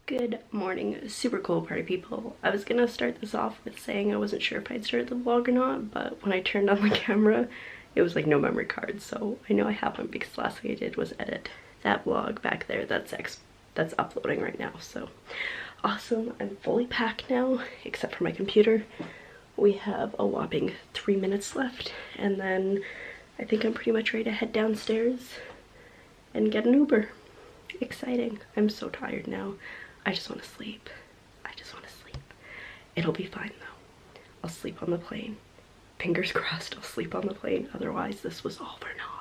Good morning, super cool party people. I was gonna start this off with saying I wasn't sure if I'd start the vlog or not, but when I turned on the camera, it was like no memory card, so I know I haven't because the last thing I did was edit that vlog back there that's uploading right now. So awesome, I'm fully packed now, except for my computer. We have a whopping 3 minutes left, and then I think I'm pretty much ready to head downstairs and get an Uber. Exciting. I'm so tired now. I just want to sleep. I just want to sleep. It'll be fine though. I'll sleep on the plane. Fingers crossed I'll sleep on the plane. Otherwise this was all for naught.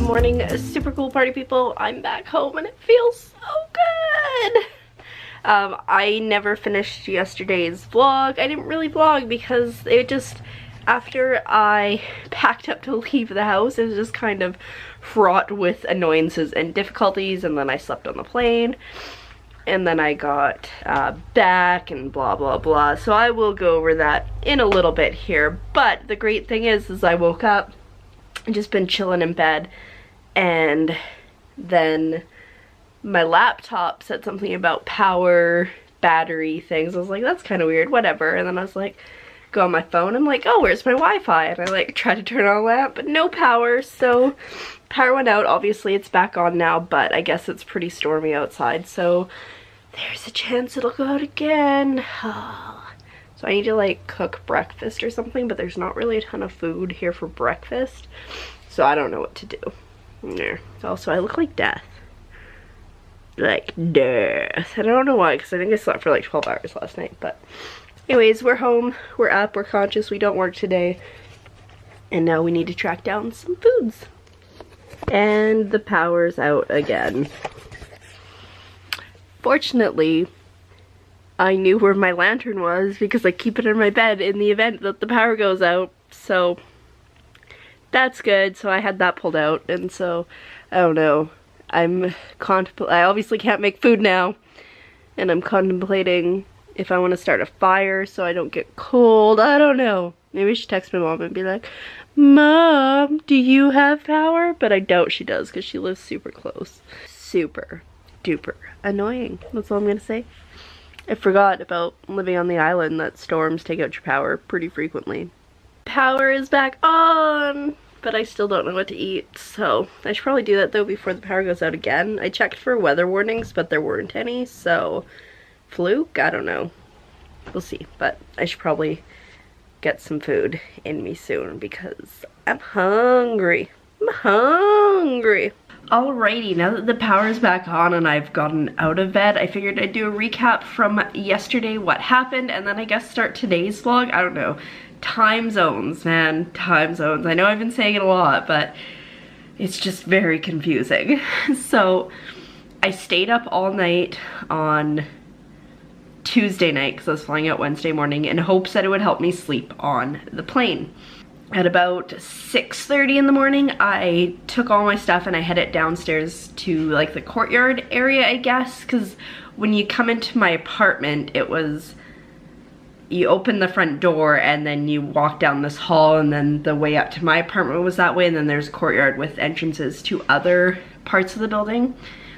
Morning, super cool party people. I'm back home and it feels so good. I never finished yesterday's vlog. I didn't really vlog because it just, after I packed up to leave the house, it was just kind of fraught with annoyances and difficulties, and then I slept on the plane, and then I got back and blah blah blah. So I will go over that in a little bit here, but the great thing is I woke up and just been chilling in bed, and then my laptop said something about power, battery things. I was like, that's kind of weird, whatever. And then I was like, go on my phone, I'm like, oh, where's my Wi-Fi? And I like tried to turn on a lamp, but no power, so power went out. Obviously it's back on now, but I guess it's pretty stormy outside, so there's a chance it'll go out again. So I need to like cook breakfast or something, but there's not really a ton of food here for breakfast, so I don't know what to do. Yeah. Also, I look like death. Like death. I don't know why, because I think I slept for like 12 hours last night. But anyways, we're home, we're up, we're conscious, we don't work today. And now we need to track down some foods. And the power's out again. Fortunately, I knew where my lantern was because I keep it in my bed in the event that the power goes out. So that's good. So I had that pulled out, and so I don't know. I obviously can't make food now, and I'm contemplating if I want to start a fire so I don't get cold. I don't know. Maybe I should text my mom and be like, Mom, do you have power? But I doubt she does because she lives super close. Super duper annoying. That's all I'm gonna say. I forgot about living on the island that storms take out your power pretty frequently. Power is back on, but I still don't know what to eat, so I should probably do that though before the power goes out again. I checked for weather warnings, but there weren't any, so fluke? I don't know. We'll see, but I should probably get some food in me soon because I'm hungry. I'm hungry. Alrighty, now that the power's back on and I've gotten out of bed, I figured I'd do a recap from yesterday, what happened, and then I guess start today's vlog. I don't know. Time zones, man. Time zones. I know I've been saying it a lot, but it's just very confusing. So I stayed up all night on Tuesday night because I was flying out Wednesday morning in hopes that it would help me sleep on the plane. At about 6:30 in the morning, I took all my stuff and I headed downstairs to like the courtyard area, I guess, because when you come into my apartment, it was, you open the front door and then you walk down this hall, and then the way up to my apartment was that way, and then there's a courtyard with entrances to other parts of the building.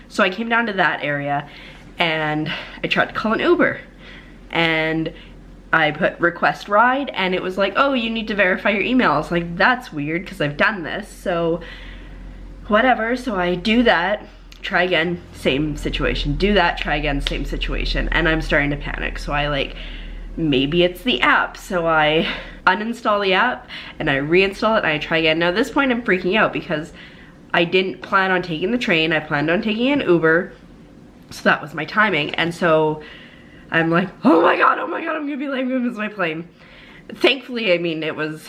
So I came down to that area and I tried to call an Uber, and I put request ride, and it was like, oh, you need to verify your email. I was like, that's weird because I've done this, so whatever. So I do that, try again, same situation, do that, try again, same situation, and I'm starting to panic. So I like, maybe it's the app. So I uninstall the app and I reinstall it and I try again. Now at this point I'm freaking out because I didn't plan on taking the train, I planned on taking an Uber, so that was my timing. And so I'm like, oh my god, I'm gonna be late, I'm gonna miss my plane. Thankfully, I mean, it was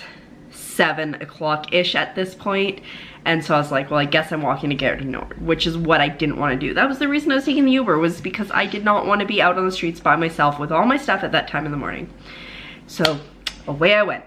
7 o'clock-ish at this point. And so I was like, well, I guess I'm walking to Gare du Nord, which is what I didn't want to do. That was the reason I was taking the Uber, was because I did not want to be out on the streets by myself with all my stuff at that time in the morning. So away I went.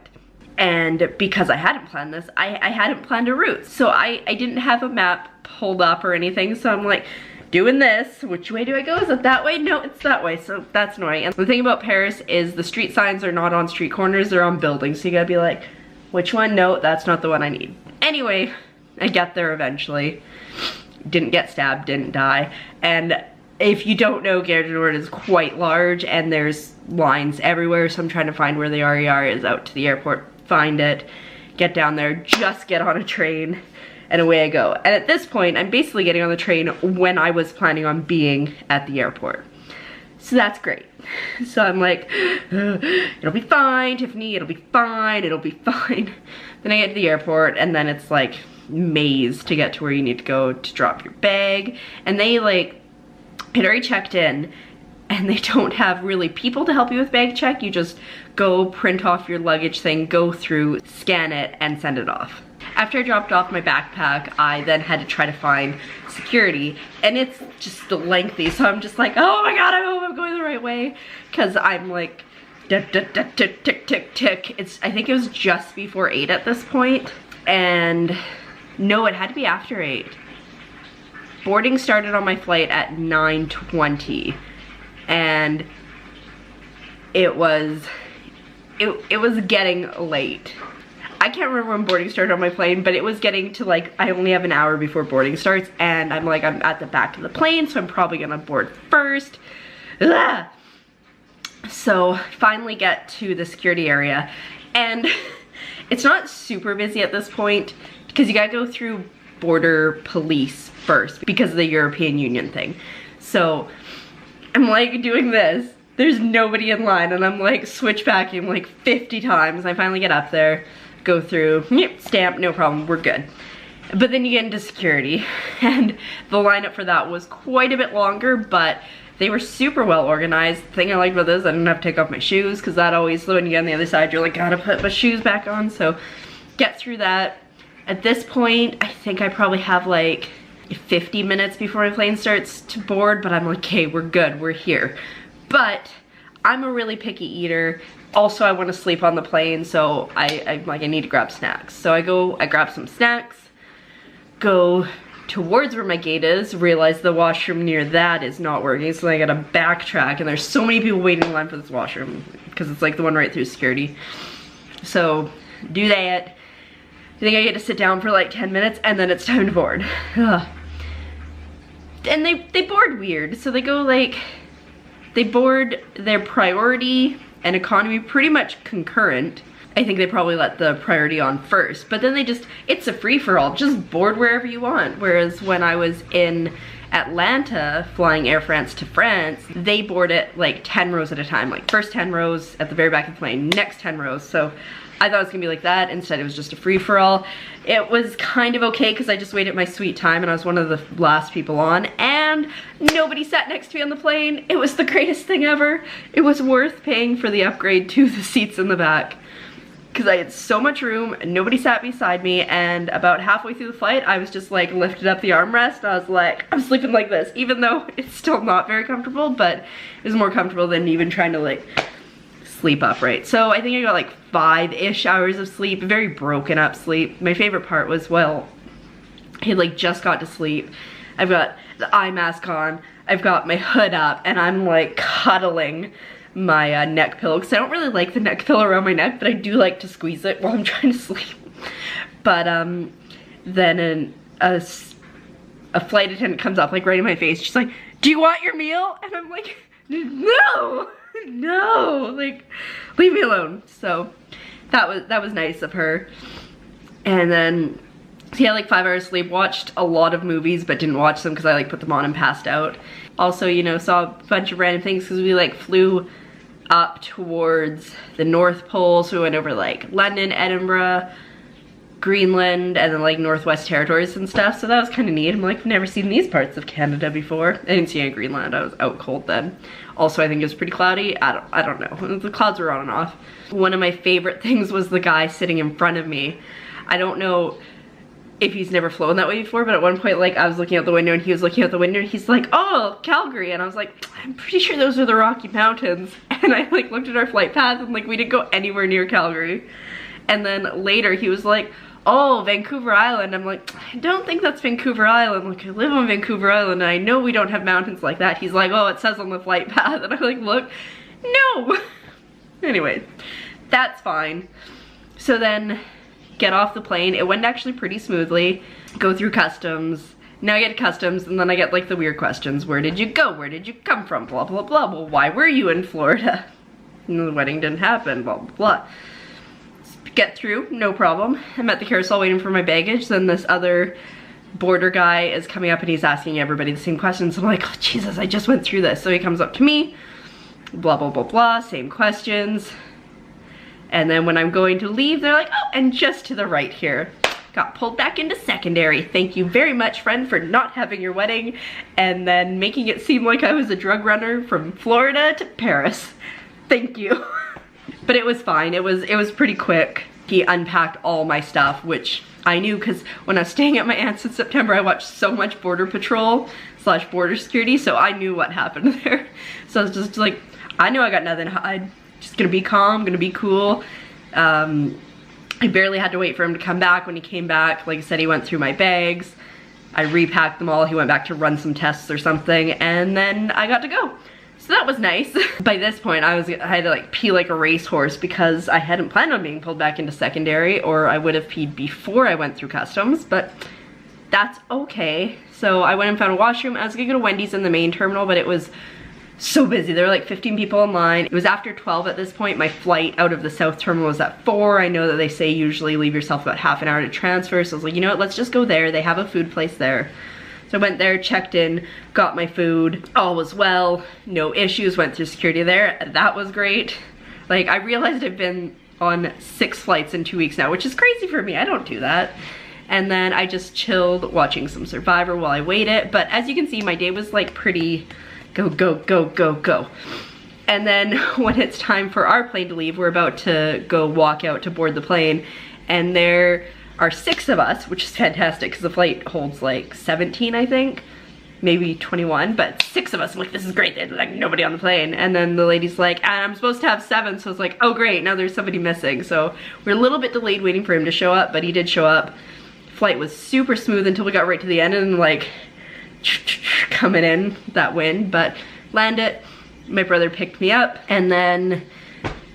And because I hadn't planned this, I hadn't planned a route. So I didn't have a map pulled up or anything. So I'm like, doing this, which way do I go? Is it that way? No, it's that way. So that's annoying. And the thing about Paris is the street signs are not on street corners, they're on buildings. So you gotta be like, which one? No, that's not the one I need. Anyway, I get there eventually. Didn't get stabbed, didn't die. And if you don't know, Gare du Nord is quite large and there's lines everywhere. So I'm trying to find where the RER is out to the airport, find it, get down there, just get on a train, and away I go. And at this point, I'm basically getting on the train when I was planning on being at the airport. So that's great. So I'm like, it'll be fine, Tiffany, it'll be fine, it'll be fine. Then I get to the airport and then it's like maze to get to where you need to go to drop your bag. And they like, had already checked in and they don't have really people to help you with bag check. You just go print off your luggage thing, go through, scan it, and send it off. After I dropped off my backpack, I then had to try to find security, and it's just lengthy, so I'm just like, oh my god, I hope I'm going the right way, because I'm like, tick, tick, tick, tick. I think it was just before 8 at this point, and no, it had to be after 8. Boarding started on my flight at 9:20, and it was getting late. I can't remember when boarding started on my plane, but it was getting to like, I only have an hour before boarding starts, and I'm like, I'm at the back of the plane, so I'm probably gonna board first. Ugh. So finally get to the security area, and it's not super busy at this point because you gotta go through border police first because of the European Union thing. So I'm like doing this, there's nobody in line, and I'm like switchbacking like 50 times. I finally get up there, go through, yep, stamp, no problem, we're good. But then you get into security, and the lineup for that was quite a bit longer, but they were super well organized. The thing I liked about this, I didn't have to take off my shoes, because that always, when you get on the other side, you're like, gotta put my shoes back on, so get through that. At this point, I think I probably have like 50 minutes before my plane starts to board, but I'm like, okay, we're good, we're here. But I'm a really picky eater. Also, I want to sleep on the plane, so I'm like, I need to grab snacks. So I grab some snacks, go towards where my gate is, realize the washroom near that is not working, so I gotta backtrack, and there's so many people waiting in line for this washroom, because it's like the one right through security. So, do that. I think I get to sit down for like 10 minutes, and then it's time to board. Ugh. And they board weird, so they go like, they board their priority and economy pretty much concurrent. I think they probably let the priority on first, but then it's a free-for-all, just board wherever you want. Whereas when I was in Atlanta flying Air France to France, they board it like 10 rows at a time, like first 10 rows at the very back of the plane, next 10 rows. So I thought it was gonna be like that. Instead it was just a free-for-all. It was kind of okay because I just waited my sweet time and I was one of the last people on, and nobody sat next to me on the plane. It was the greatest thing ever. It was worth paying for the upgrade to the seats in the back because I had so much room, nobody sat beside me, and about halfway through the flight I was just like lifted up the armrest. I was like, I'm sleeping like this, even though it's still not very comfortable, but it was more comfortable than even trying to like sleep upright. So I think I got like 5-ish hours of sleep, very broken up sleep. My favorite part was, well, I had like just got to sleep. I've got the eye mask on, I've got my hood up, and I'm like cuddling my neck pillow, because I don't really like the neck pillow around my neck, but I do like to squeeze it while I'm trying to sleep. But then a flight attendant comes up like right in my face. She's like, do you want your meal? And I'm like, no, no, like leave me alone. So that was nice of her. And then so yeah, like 5 hours sleep, watched a lot of movies but didn't watch them because I like put them on and passed out. Also, you know, saw a bunch of random things because we like flew up towards the North Pole, so we went over like London, Edinburgh, Greenland and then like Northwest Territories and stuff, so that was kind of neat. I'm like, I've never seen these parts of Canada before. I didn't see any Greenland, I was out cold then. Also, I think it was pretty cloudy. I don't know, the clouds were on and off. One of my favorite things was the guy sitting in front of me. I don't know if he's never flown that way before, but at one point, like, I was looking out the window and he was looking out the window and he's like, oh, Calgary, and I was like, I'm pretty sure those are the Rocky Mountains. And I like looked at our flight path and like we didn't go anywhere near Calgary. And then later he was like, oh, Vancouver Island. I'm like, I don't think that's Vancouver Island. Like, I live on Vancouver Island and I know we don't have mountains like that. He's like, oh, it says on the flight path. And I'm like, look, no. Anyway, that's fine. So then get off the plane. It went actually pretty smoothly. Go through customs. Now I get to customs and then I get like the weird questions. Where did you go? Where did you come from? Blah, blah, blah. Well, why were you in Florida? And the wedding didn't happen, blah, blah, blah. Get through, no problem. I'm at the carousel waiting for my baggage. Then this other border guy is coming up and he's asking everybody the same questions. I'm like, oh Jesus, I just went through this. So he comes up to me, blah, blah, blah, blah, same questions. And then when I'm going to leave, they're like, oh, and just to the right here. Got pulled back into secondary. Thank you very much, friend, for not having your wedding and then making it seem like I was a drug runner from Florida to Paris. Thank you. But it was fine. It was pretty quick. He unpacked all my stuff, which I knew because when I was staying at my aunt's in September, I watched so much Border Patrol / border security, so I knew what happened there. So I was just like, I knew I got nothing to hide. Just gonna be calm, gonna be cool. I barely had to wait for him to come back. When he came back, like I said, he went through my bags. I repacked them all. He went back to run some tests or something, and then I got to go. So that was nice. By this point, I had to like pee like a racehorse because I hadn't planned on being pulled back into secondary, or I would have peed before I went through customs, but that's okay. So I went and found a washroom. I was gonna go to Wendy's in the main terminal, but it was so busy. There were like 15 people in line. It was after 12 at this point. My flight out of the south terminal was at 4. I know that they say usually leave yourself about half an hour to transfer, so I was like, you know what, let's just go there. They have a food place there. So I went there, checked in, got my food, all was well, no issues, went through security there. That was great. Like, I realized I've been on 6 flights in 2 weeks now, which is crazy for me. I don't do that. And then I just chilled watching some Survivor while I waited. But as you can see, my day was like pretty go, go, go, go, go. And then when it's time for our plane to leave, we're about to go walk out to board the plane, and there are 6 of us, which is fantastic because the flight holds like 17, I think, maybe 21, but 6 of us. I'm like, this is great. There's like nobody on the plane. And then the lady's like, and I'm supposed to have 7, so it's like, oh great, now there's somebody missing. So we're a little bit delayed waiting for him to show up, but he did show up. Flight was super smooth until we got right to the end, and like coming in that wind, but landed. My brother picked me up, and then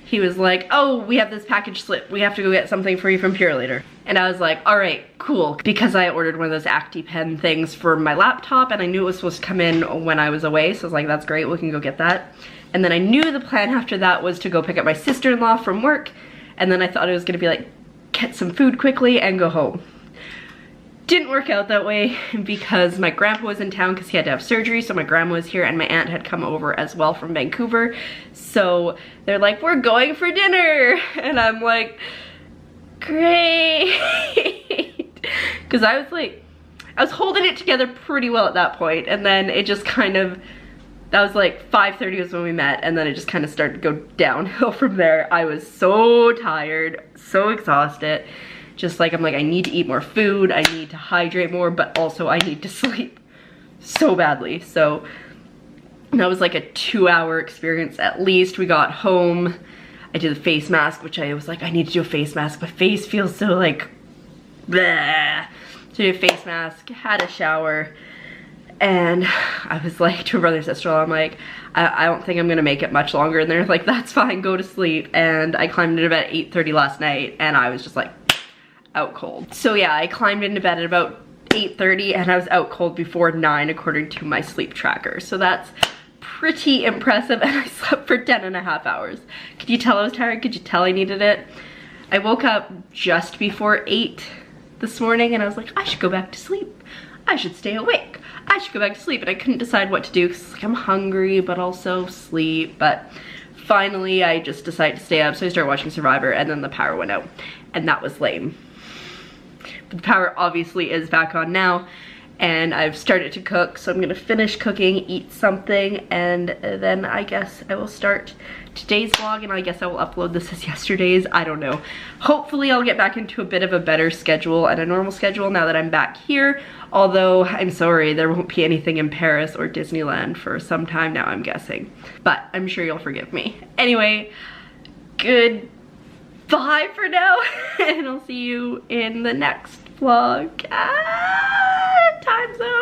he was like, oh, we have this package slip. We have to go get something for you from Purelator. And I was like, all right, cool. Because I ordered one of those ActiPen things for my laptop, and I knew it was supposed to come in when I was away. So I was like, that's great, we can go get that. And then I knew the plan after that was to go pick up my sister-in-law from work. And then I thought it was gonna be like, get some food quickly and go home. Didn't work out that way because my grandpa was in town because he had to have surgery, so my grandma was here, and my aunt had come over as well from Vancouver. So they're like, we're going for dinner, and I'm like, great. Because I was holding it together pretty well at that point, and then it just kind of, that was like 5:30 was when we met, and then it just kind of started to go downhill from there. I was so tired, so exhausted. Just like, I'm like, I need to eat more food, I need to hydrate more, but also I need to sleep so badly. So that was like a 2-hour experience at least. We got home, I did a face mask, which I was like, I need to do a face mask. My face feels so like, bleh. So I did a face mask, had a shower, and I was like to my brother and sister, I'm like, I don't think I'm gonna make it much longer. And they're like, that's fine, go to sleep. And I climbed into bed at 8:30 last night, and I was just like, out cold. So yeah, I climbed into bed at about 8:30 and I was out cold before 9 according to my sleep tracker. So that's pretty impressive, and I slept for 10.5 hours. Could you tell I was tired? Could you tell I needed it? I woke up just before 8 this morning and I was like, I should go back to sleep. I should stay awake. I should go back to sleep, and I couldn't decide what to do because like, I'm hungry but also sleep. But finally I just decided to stay up, so I started watching Survivor, and then the power went out, and that was lame. But the power obviously is back on now, and I've started to cook, so I'm gonna finish cooking, eat something, and then I guess I will start today's vlog, and I guess I will upload this as yesterday's. I don't know. Hopefully I'll get back into a bit of a better schedule and a normal schedule now that I'm back here, although I'm sorry, there won't be anything in Paris or Disneyland for some time now, I'm guessing. But I'm sure you'll forgive me. Anyway, goodbye for now, and I'll see you in the next vlog. Time zone.